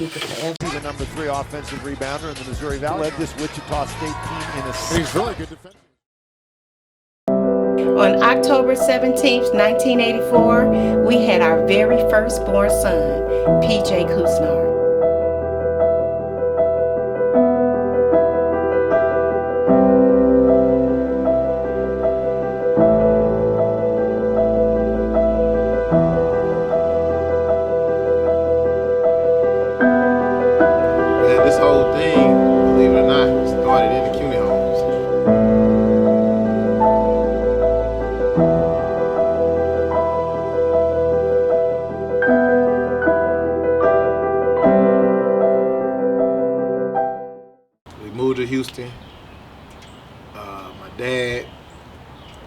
keep it forever. He's the number 3 offensive rebounder in the Missouri Valley. Led this Wichita State team in assists. He's really good defense. On October 17th, 1984, we had our very first born son, P.J. Cousinard. This whole thing, believe it or not, started in the CUNY homes. We moved to Houston. My dad,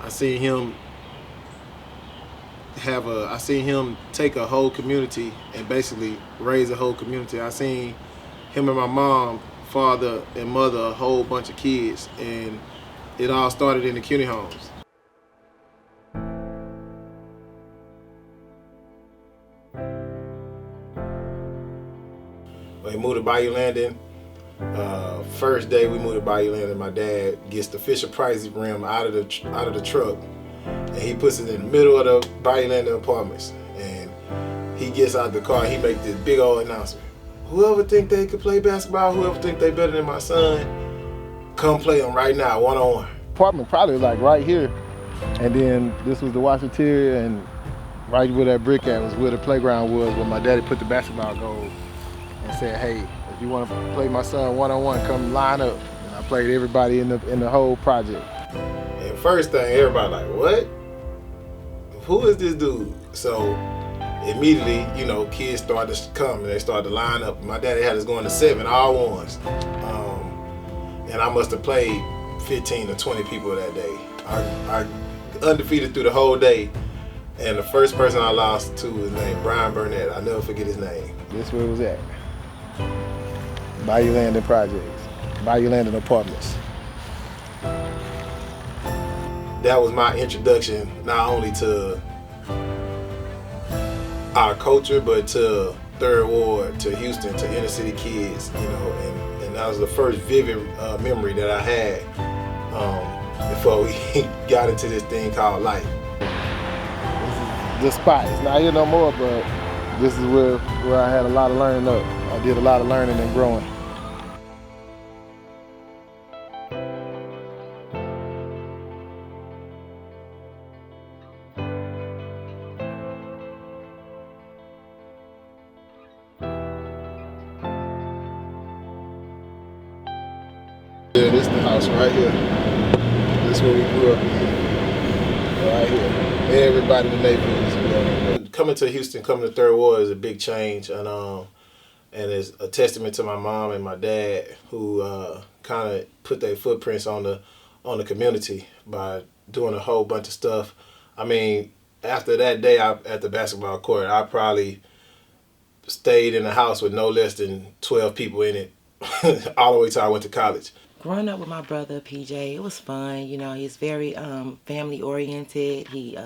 I seen him take a whole community and basically raise a whole community. I seen him and my mom, father and mother, a whole bunch of kids, and it all started in the CUNY homes. We moved to Bayou Landing. First day we moved to Bayou Landing, my dad gets the Fisher Price rim out of the truck, and he puts it in the middle of the Bayou Landing apartments. And he gets out the car, and he makes this big old announcement. Whoever think they could play basketball, whoever think they better than my son, come play them right now, one-on-one. Apartment probably like right here, and then this was the washateria, and right where that brick at was where the playground was, where my daddy put the basketball goal and said, hey, if you want to play my son one-on-one, come line up. And I played everybody in the whole project. And first thing, everybody like, what? Who is this dude? So immediately, you know, kids started to come and they started to line up. My daddy had us going to 7, all ones. And I must have played 15 or 20 people that day. I undefeated through the whole day. And the first person I lost to was named Brian Burnett. I'll never forget his name. This where it was at. Bayou Landing Projects, Bayou Landing Apartments. That was my introduction, not only to our culture, but to Third Ward, to Houston, to inner city kids, you know, and that was the first vivid memory that I had before we got into this thing called life. This is the spot. It's not here no more, but this is where I had a lot of learning up. I did a lot of learning and growing. Yeah, this is the house right here. This is where we grew up in. Right here. Everybody in the neighborhood. Coming to Houston, coming to Third Ward is a big change, and it's a testament to my mom and my dad, who kind of put their footprints on the community by doing a whole bunch of stuff. I mean, after that day at the basketball court, I probably stayed in the house with no less than 12 people in it all the way till I went to college. Growing up with my brother PJ, it was fun. You know, he's very family oriented. He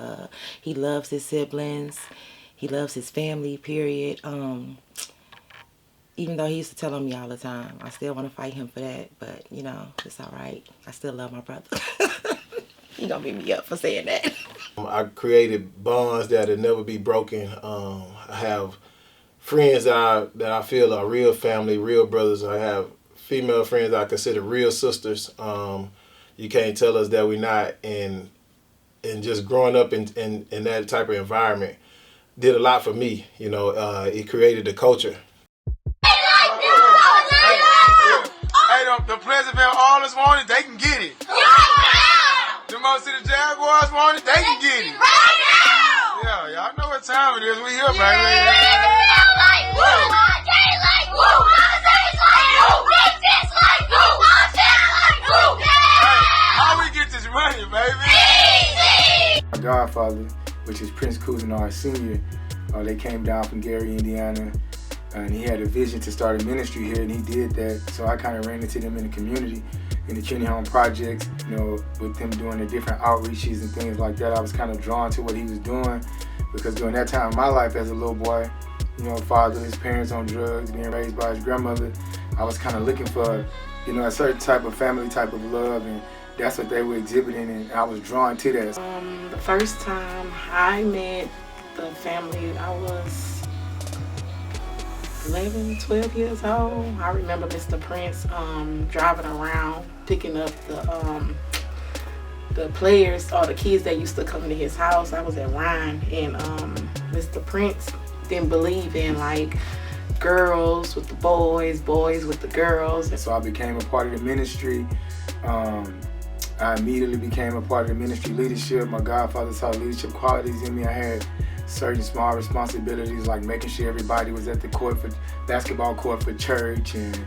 loves his siblings. He loves his family, period. Even though he used to tell on me all the time, I still want to fight him for that. But, you know, it's all right. I still love my brother. He gonna beat me up for saying that. I created bonds that'll never be broken. I have friends that I feel are real family, real brothers. I have female friends I consider real sisters. You can't tell us that we're not. And just growing up in that type of environment did a lot for me. You know, it created the culture. Hey, the Pleasantville Oilers want it, they can get it. The Motor City Jaguars want it, they can get it. Yeah, y'all know what time it is. We here, how we get this money, baby? My godfather, which is Prince Cousinard Sr., they came down from Gary, Indiana, and he had a vision to start a ministry here, and he did that. So I kind of ran into them in the community, in the CUNY Home projects, you know, with them doing the different outreaches and things like that. I was kind of drawn to what he was doing, because during that time in my life as a little boy, you know, father, his parents on drugs, being raised by his grandmother, I was kind of looking for, you know, a certain type of family type of love, and that's what they were exhibiting, and I was drawn to that. The first time I met the family, I was 11, 12 years old. I remember Mr. Prince driving around, picking up the players or the kids that used to come to his house. I was at Ryan, and Mr. Prince didn't believe in like girls with the boys, boys with the girls. And so I became a part of the ministry. I immediately became a part of the ministry leadership. My godfather saw leadership qualities in me. I had certain small responsibilities, like making sure everybody was at the court for basketball court for church, and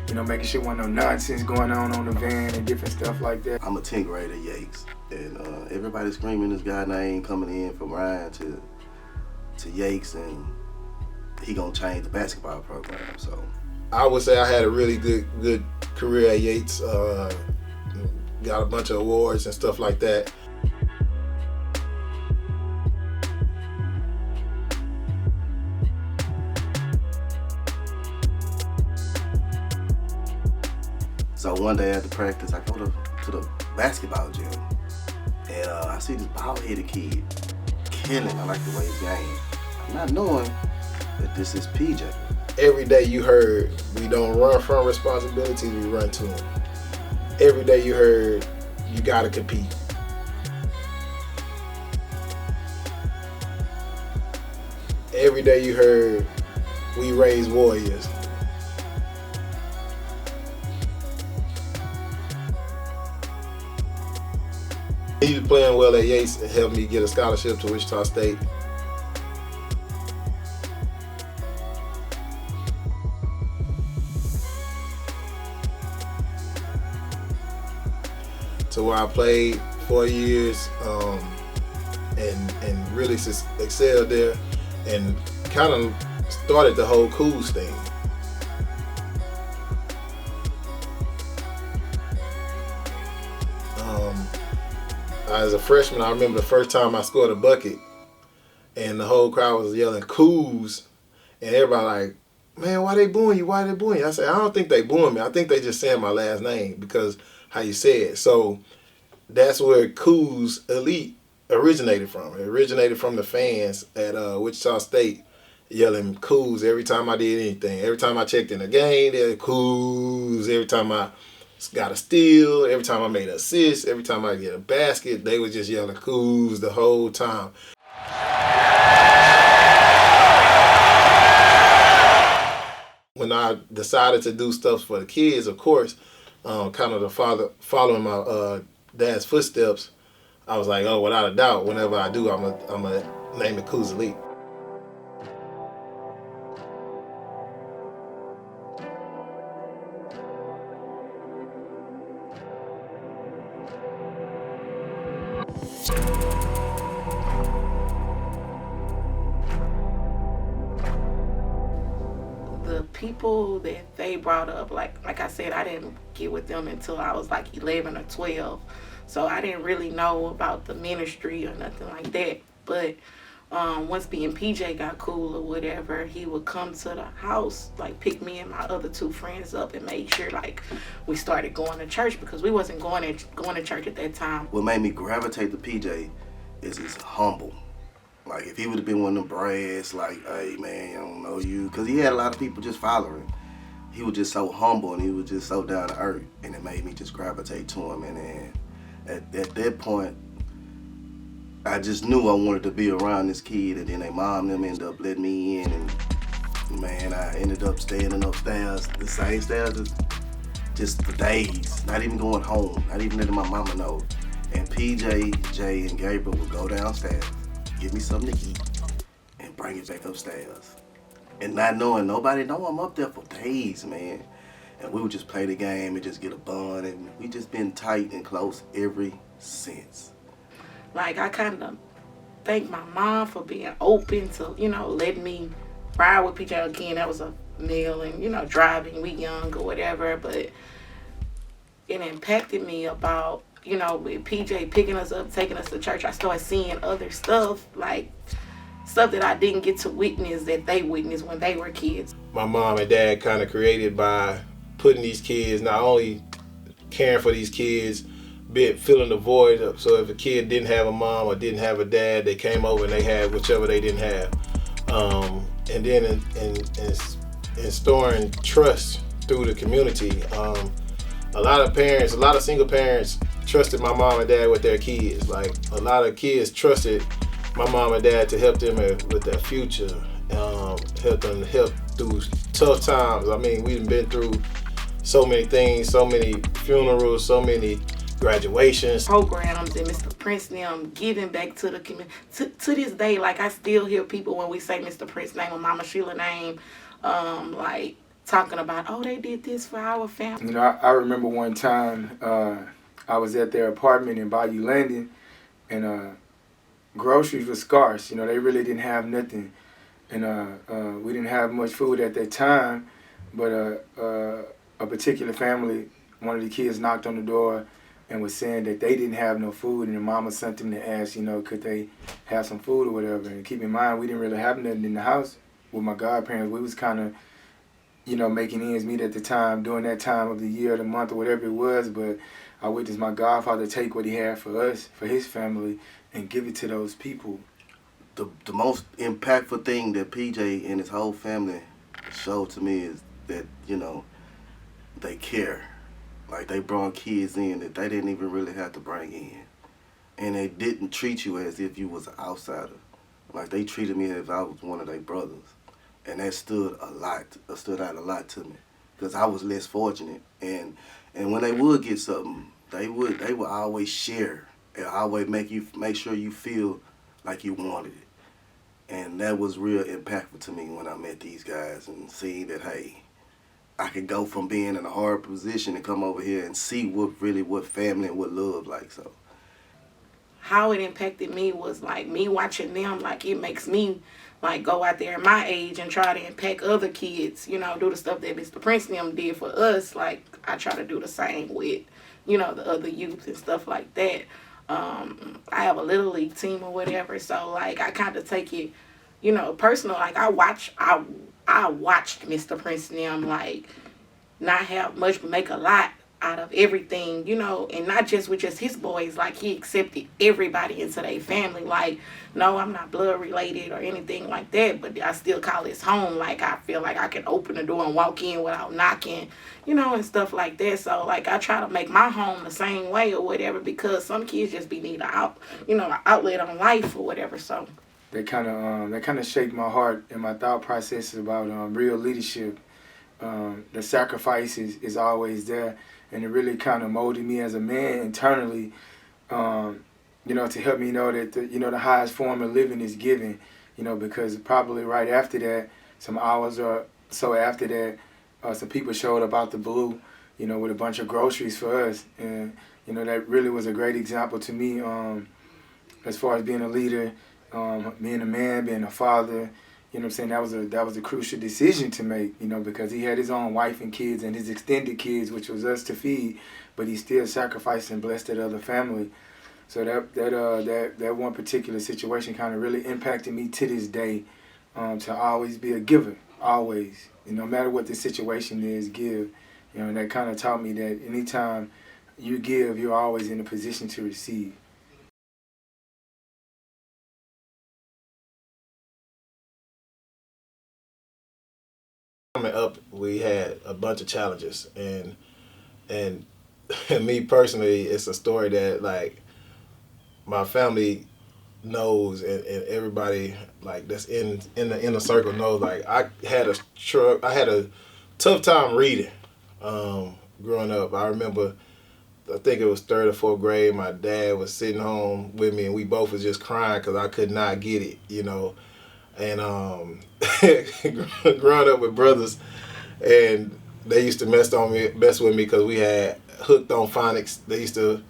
you know, making sure there wasn't no nonsense going on the van and different stuff like that. I'm a 10th grader at Yates, and everybody screaming this guy name coming in from Ryan to Yates, and he gonna change the basketball program. So I would say I had a really good career at Yates. Got a bunch of awards and stuff like that. So one day after practice, I go to the basketball gym, and I see this bald-headed kid killing. I like the way he's game, not knowing that this is PJ. Every day you heard, we don't run from responsibilities, we run to them. Every day you heard, you gotta compete. Every day you heard, we raise warriors. He was playing well at Yates and helped me get a scholarship to Wichita State. So where I played 4 years and really excelled there, and kind of started the whole Kools thing. As a freshman, I remember the first time I scored a bucket, and the whole crowd was yelling Kools, and everybody like, man, why they booing you? Why they booing you? I said, I don't think they booing me. I think they just saying my last name because how you say it. So that's where Cooz Elite originated from. It originated from the fans at Wichita State yelling Kools every time I did anything. Every time I checked in a game, they Kools. Every time I got a steal, every time I made an assist, every time I get a basket, they was just yelling Kools the whole time. When I decided to do stuff for the kids, of course, kind of following my dad's footsteps, I was like, oh, without a doubt, whenever I do, I'm gonna name it Cooz Elite. The people that they brought up, like I said, I didn't get with them until I was like 11 or 12. So I didn't really know about the ministry or nothing like that. But once being PJ got cool or whatever, he would come to the house, like pick me and my other two friends up and make sure like we started going to church, because we wasn't going to church at that time. What made me gravitate to PJ is he's humble. Like if he would have been one of them brass, like, hey man, I don't know you, because he had a lot of people just following. He was just so humble and he was just so down to earth, and it made me just gravitate to him. And then at that point, I just knew I wanted to be around this kid, and then their mom them ended up letting me in, and man, I ended up staying upstairs, the same stairs, just for days, not even going home, not even letting my mama know. And PJ, Jay, and Gabriel would go downstairs, give me something to eat, and bring it back upstairs. And not knowing, nobody know I'm up there for days, man. And we would just play the game and just get a bond, and we just been tight and close ever since. Like, I kind of thank my mom for being open to, you know, letting me ride with PJ again. That was a male, and, you know, driving, we young or whatever. But it impacted me about, you know, with PJ picking us up, taking us to church. I started seeing other stuff, like stuff that I didn't get to witness that they witnessed when they were kids. My mom and dad kind of created by putting these kids, not only caring for these kids, filling the void. So if a kid didn't have a mom or didn't have a dad, they came over and they had whichever they didn't have. And then in storing trust through the community. A lot of single parents trusted my mom and dad with their kids. Like a lot of kids trusted my mom and dad to help them with their future, help through tough times. I mean, we've been through so many things, so many funerals, so many graduations. Programs and Mr. Prince them giving back to the community. To this day, like I still hear people when we say Mr. Prince name or Mama Sheila name, like talking about, oh, they did this for our family. You know, I remember one time I was at their apartment in Bayou Landing, and groceries were scarce. You know, they really didn't have nothing, and we didn't have much food at that time. But a particular family, one of the kids knocked on the door and was saying that they didn't have no food, and the mama sent them to ask, you know, could they have some food or whatever. And keep in mind, we didn't really have nothing in the house with my godparents. We was kind of, you know, making ends meet at the time, during that time of the year, the month, or whatever it was. But I witnessed my godfather take what he had for us, for his family, and give it to those people. The most impactful thing that PJ and his whole family showed to me is that, you know, they care. Like, they brought kids in that they didn't even really have to bring in. And they didn't treat you as if you was an outsider. Like, they treated me as if I was one of their brothers. And that stood out a lot to me. Because I was less fortunate. And when they would get something, they would always share. And always make sure you feel like you wanted it. And that was real impactful to me when I met these guys and seeing that, hey, I could go from being in a hard position and come over here and see what family and what love like. So how it impacted me was like me watching them, like it makes me like go out there at my age and try to impact other kids, you know, do the stuff that Mr. Prince and them did for us. Like I try to do the same with, you know, the other youth and stuff like that. I have a little league team or whatever, so like I kind of take it, you know, personal. Like I watched Mr. Prince and them like not have much but make a lot out of everything, you know, and not just with just his boys. Like he accepted everybody into their family. Like, no, I'm not blood related or anything like that, but I still call this home. Like I feel like I can open the door and walk in without knocking, you know, and stuff like that. So like I try to make my home the same way or whatever, because some kids just be need an outlet on life or whatever. So That kind of shaped my heart and my thought process about real leadership. The sacrifice is always there, and it really kind of molded me as a man internally, you know, to help me know that the highest form of living is giving, you know, because probably right after that, some hours or so after that, some people showed up out the blue, you know, with a bunch of groceries for us, and you know that really was a great example to me, as far as being a leader. Being a man, being a father, you know what I'm saying, that was a crucial decision to make, you know, because he had his own wife and kids and his extended kids, which was us to feed, but he still sacrificed and blessed that other family. So that one particular situation kind of really impacted me to this day, to always be a giver, always. And no matter what the situation is, give. You know, and that kind of taught me that anytime you give, you're always in a position to receive. Coming up, we had a bunch of challenges, and me personally, it's a story that like my family knows, and everybody like that's in the inner circle knows. Like I had a tough time reading growing up. I remember, I think it was 3rd or 4th grade. My dad was sitting home with me, and we both was just crying because I could not get it, you know. And growing up with brothers, and they used to mess with me because we had hooked on phonics. They used to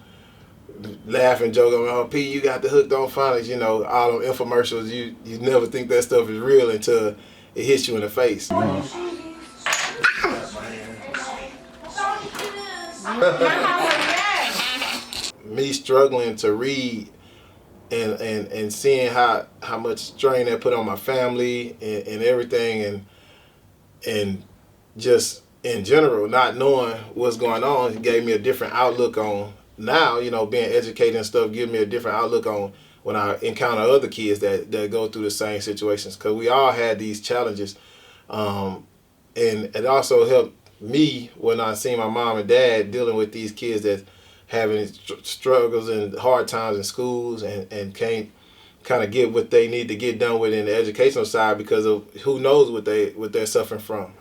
laugh and joke, oh, P, you got the hooked on phonics, you know, all them infomercials. You never think that stuff is real until it hits you in the face. Me struggling to read and seeing how much strain that put on my family and everything, and just in general, not knowing what's going on, it gave me a different outlook on now, being educated and stuff, gives me a different outlook on when I encounter other kids that go through the same situations, because we all had these challenges. And it also helped me when I seen my mom and dad dealing with these kids that having struggles and hard times in schools and can't kind of get what they need to get done with in the educational side because of who knows what they're suffering from.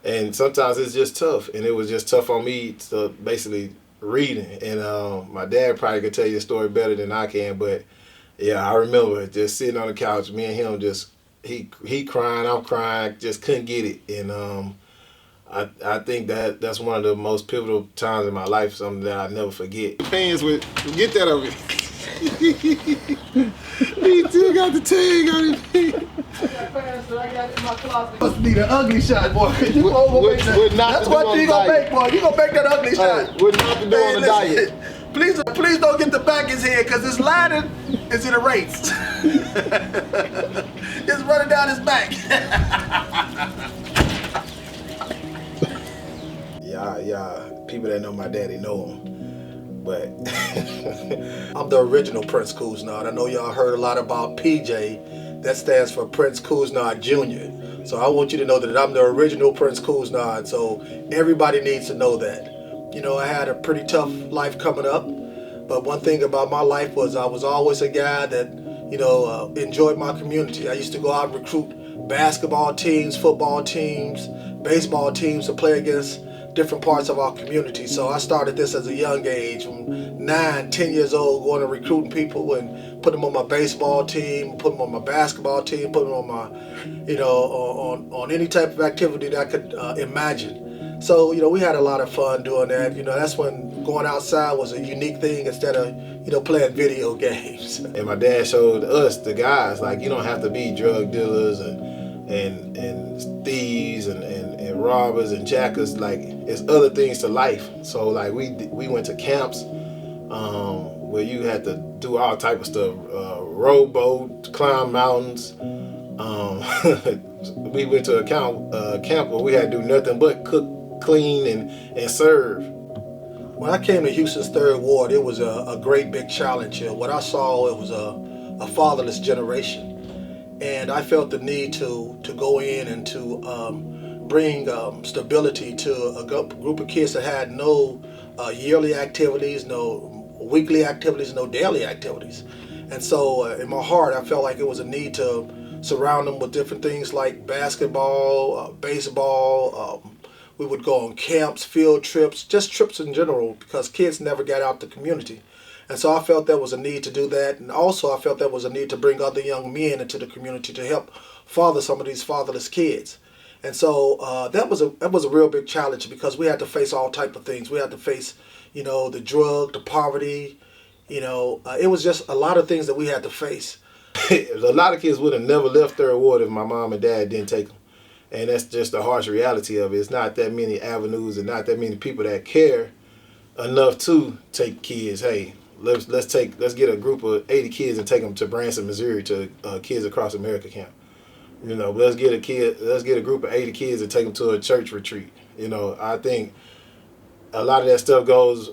And sometimes it's just tough, and it was just tough on me to basically reading. And my dad probably could tell you the story better than I can, but yeah, I remember just sitting on the couch, me and him just he crying, I'm crying, just couldn't get it. And I think that's one of the most pivotal times in my life, something that I never forget. Pants with, get that over here. He still got the tag on his feet. Must be the ugly shot, boy. That's what you gonna make, boy. You gonna make that ugly shot. We're not to do on the diet. Please don't get the back in his head, because this lining is in a race. It's running down his back. Yeah, people that know my daddy know him. But I'm the original Prince Cousinard. I know y'all heard a lot about PJ. That stands for Prince Cousinard Jr. So I want you to know that I'm the original Prince Cousinard. So everybody needs to know that. I had a pretty tough life coming up. But one thing about my life was I was always a guy that, enjoyed my community. I used to go out and recruit basketball teams, football teams, baseball teams to play against different parts of our community. So I started this as a young age, from 9, 10 years old, going and recruiting people and put them on my baseball team, put them on my basketball team, put them on my, on any type of activity that I could imagine. So, we had a lot of fun doing that. That's when going outside was a unique thing instead of, playing video games. And my dad showed us, the guys, like, you don't have to be drug dealers and thieves and robbers and jackers. Like, it's other things to life. So like we went to camps where you had to do all type of stuff, rowboat, climb mountains. We went to a camp where we had to do nothing but cook, clean, and serve. When I came to Houston's 3rd Ward, it was a great big challenge. What I saw, it was a fatherless generation. And I felt the need to go in and to bring stability to a group of kids that had no yearly activities, no weekly activities, no daily activities. And so in my heart, I felt like it was a need to surround them with different things like basketball, baseball. We would go on camps, field trips, just trips in general, because kids never got out the community. And so I felt there was a need to do that. And also I felt there was a need to bring other young men into the community to help father some of these fatherless kids. And so that was a real big challenge, because we had to face all type of things. We had to face, the drug, the poverty, it was just a lot of things that we had to face. A lot of kids would have never left 3rd Ward if my mom and dad didn't take them. And that's just the harsh reality of it. It's not that many avenues and not that many people that care enough to take kids. Hey, let's get a group of 80 kids and take them to Branson, Missouri, to Kids Across America camp. Let's get a group of 80 kids and take them to a church retreat. I think a lot of that stuff goes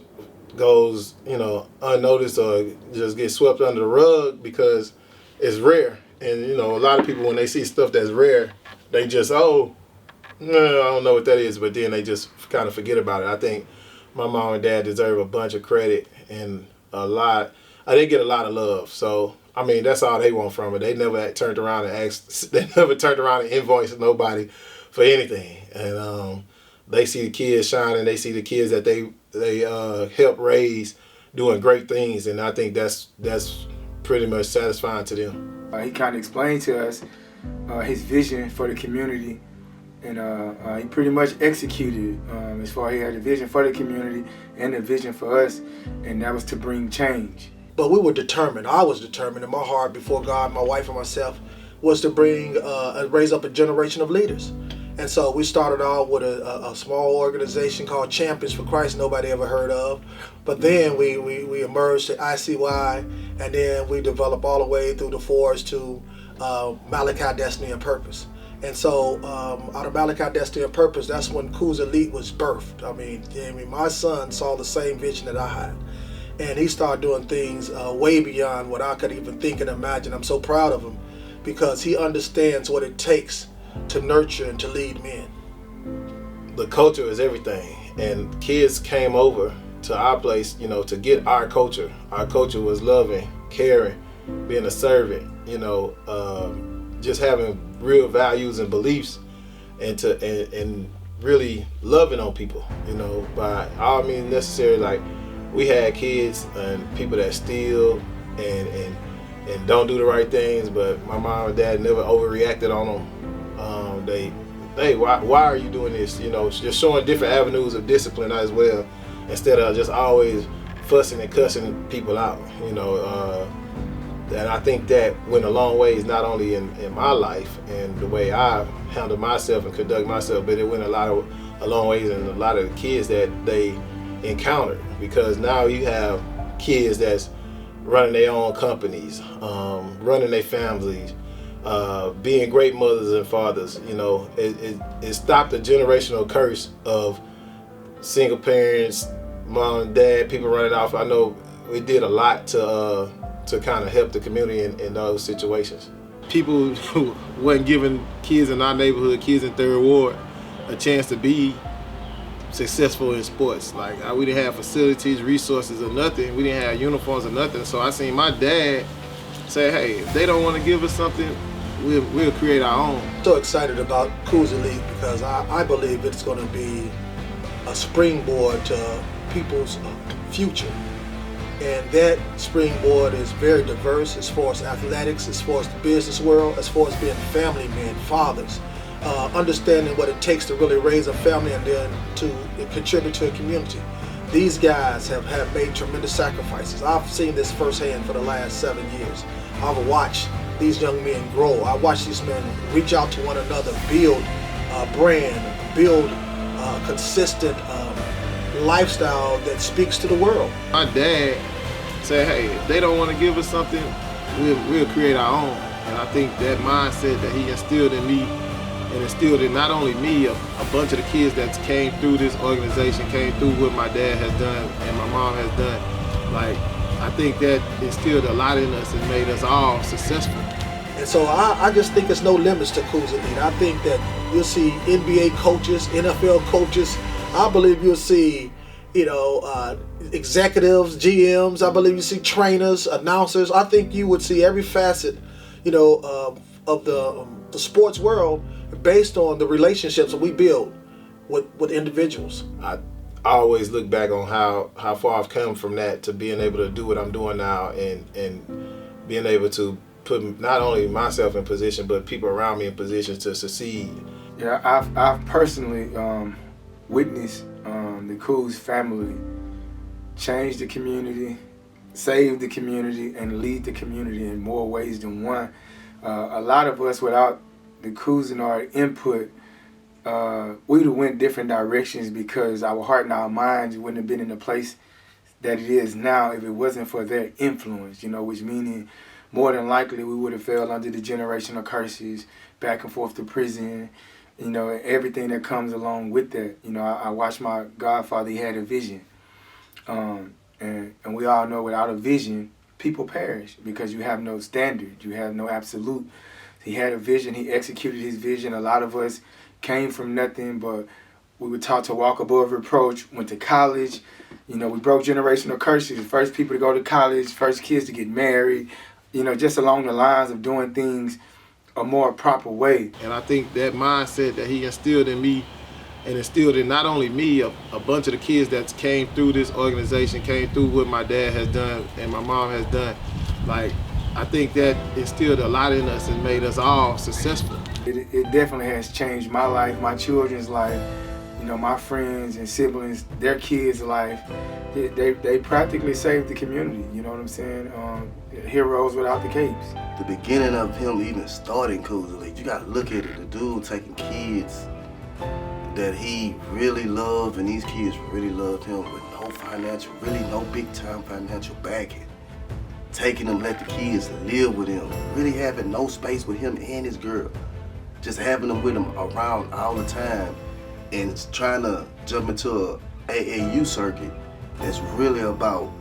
unnoticed or just gets swept under the rug because it's rare. And a lot of people, when they see stuff that's rare, they just, no, I don't know what that is, but then they just kind of forget about it. I think my mom and dad deserve a bunch of credit and a lot. They get a lot of love. So, I mean, that's all they want from it. They never turned around and invoiced nobody for anything. And they see the kids shining. They see the kids that they help raise doing great things. And I think that's pretty much satisfying to them. He kind of explained to us his vision for the community, and he pretty much executed as far as he had a vision for the community and a vision for us, and that was to bring change. But we were determined. I was determined in my heart before God, my wife and myself, was to bring raise up a generation of leaders. And so we started off with a small organization called Champions for Christ, nobody ever heard of. But then we emerged to ICY, and then we developed all the way through the fours to Malachi Destiny and Purpose. And so out of Malachi Destiny and Purpose, that's when Cooz Elite was birthed. I mean, my son saw the same vision that I had. And he started doing things way beyond what I could even think and imagine. I'm so proud of him because he understands what it takes to nurture and to lead men. The culture is everything, and kids came over to our place, you know, to get our culture. Our culture was loving, caring, being a servant, you know, just having real values and beliefs, and really loving on people, you know, by all means necessary. Like, we had kids and people that steal and don't do the right things, but my mom and dad never overreacted on them. Why are you doing this? You know, just showing different avenues of discipline as well, instead of just always fussing and cussing people out. You know, and I think that went a long ways, not only in my life and the way I handle myself and conduct myself, but it went a long ways in a lot of the kids that they encountered, because now you have kids that's running their own companies, running their families, being great mothers and fathers. You know, it stopped a generational curse of single parents, mom and dad, people running off. I know we did a lot to kind of help the community in those situations. People who wasn't giving kids in our neighborhood, kids in Third Ward, a chance to be successful in sports. Like, we didn't have facilities, resources, or nothing. We didn't have uniforms or nothing. So I seen my dad say, hey, if they don't want to give us something, we'll create our own. So excited about Cooz Elite because I believe it's going to be a springboard to people's future. And that springboard is very diverse as far as athletics, as far as the business world, as far as being family men, fathers, understanding what it takes to really raise a family and then to contribute to a community. These guys have made tremendous sacrifices. I've seen this firsthand for the last 7 years. I've watched these young men grow. I watched these men reach out to one another, build a brand, build a consistent lifestyle that speaks to the world. My dad said, hey, if they don't want to give us something, we'll create our own. And I think that mindset that he instilled in me, and instilled in not only me, a bunch of the kids that came through this organization, came through what my dad has done and my mom has done. Like, I think that instilled a lot in us and made us all successful. And so I just think there's no limits to Cooz Elite. I think that you'll see NBA coaches, NFL coaches. I believe you'll see, you know, executives, GMs. I believe you see trainers, announcers. I think you would see every facet, you know, of the sports world based on the relationships that we build with individuals. I always look back on how far I've come from that to being able to do what I'm doing now, and being able to put not only myself in position but people around me in positions to succeed. Yeah, I've personally witnessed the Kools family change the community, save the community, and lead the community in more ways than one. A lot of us, without the Cousinard input, we'd have went different directions because our heart and our minds wouldn't have been in the place that it is now if it wasn't for their influence, you know, which meaning more than likely we would have fell under the generational curses, back and forth to prison, you know, everything that comes along with that. You know, I watched my godfather, he had a vision. And we all know without a vision, people perish because you have no standard, you have no absolute. He had a vision, he executed his vision. A lot of us came from nothing, but we were taught to walk above reproach, went to college. You know, we broke generational curses. First people to go to college, first kids to get married, you know, just along the lines of doing things a more proper way. And I think that mindset that he instilled in me, and instilled in not only me, a bunch of the kids that came through this organization, came through what my dad has done and my mom has done. Like, I think that instilled a lot in us and made us all successful. It definitely has changed my life, my children's life, you know, my friends and siblings, their kids' life. They practically saved the community, you know what I'm saying? Heroes without the capes. The beginning of him even starting Cooz Elite, you gotta look at it. The dude taking kids that he really loved, and these kids really loved him with no big time financial backing. Taking them, let the kids live with him, really having no space with him and his girl. Just having them with him around all the time, and trying to jump into a AAU circuit that's really about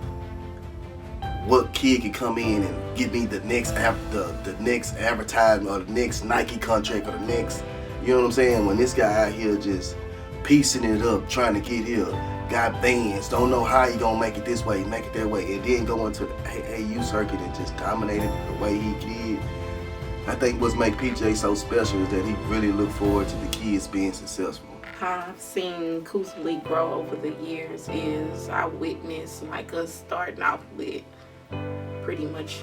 what kid can come in and give me the next the next advertisement or the next Nike contract or the next, you know what I'm saying? When this guy out here just piecing it up, trying to get here, got bands, don't know how he gonna make it this way, make it that way, and then go into the AAU circuit and just dominate it the way he did. I think what's make PJ so special is that he really look forward to the kids being successful. How I've seen Cooz Elite grow over the years is I witnessed like us starting off with pretty much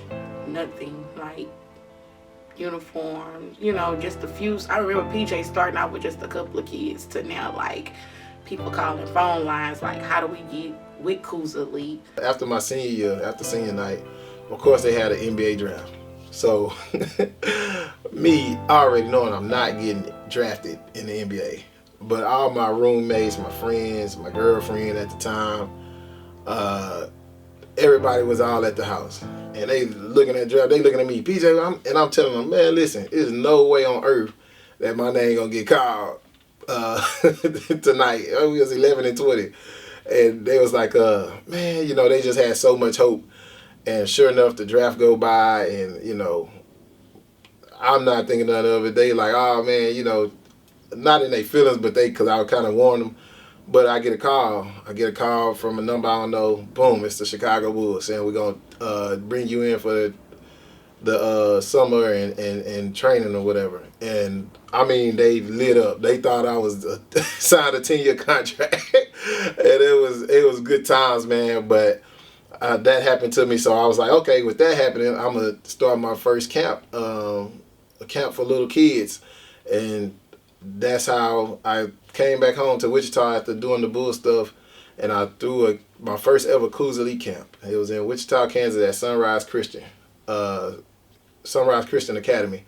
nothing, like uniforms, you know, just a few. I remember PJ starting out with just a couple of kids to now like people calling phone lines like, how do we get with Cooz Elite? After my senior year, after senior night, of course they had an NBA draft. So me already knowing I'm not getting drafted in the NBA, but all my roommates, my friends, my girlfriend at the time, everybody was all at the house, and they looking at draft. They looking at me, PJ, and I'm telling them, man, listen, there's no way on earth that my name gonna get called tonight. We was 11 and 20, and they was like, man, you know, they just had so much hope. And sure enough, the draft go by, and you know, I'm not thinking none of it. They like, oh man, you know, not in their feelings, but because I kind of warned them. But I get a call. I get a call from a number I don't know. Boom, it's the Chicago Bulls saying we're gonna bring you in for the summer and training or whatever. And I mean, they lit up. They thought I was signed a 10-year contract, and it was good times, man. But that happened to me, so I was like, okay, with that happening, I'm gonna start my first camp, a camp for little kids, and that's how I came back home to Wichita after doing the Bull stuff, and I threw my first ever Cooz Elite camp. It was in Wichita, Kansas at Sunrise Christian Academy.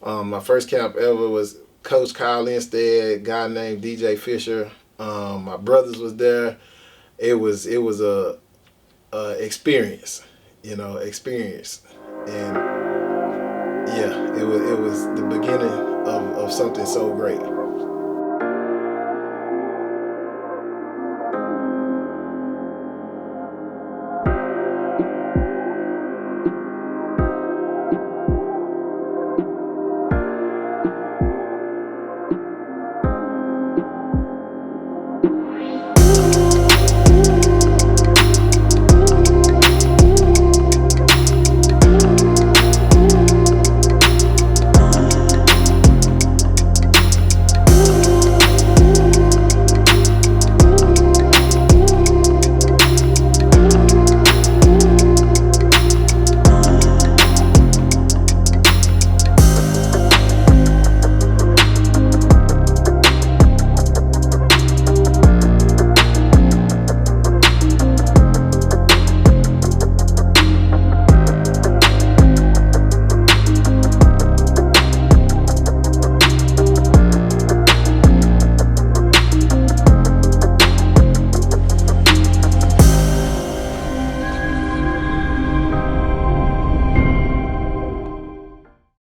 My first camp ever was Coach Kyle Linstead, a guy named DJ Fisher. My brothers was there. It was a experience, and yeah, it was the beginning of something so great.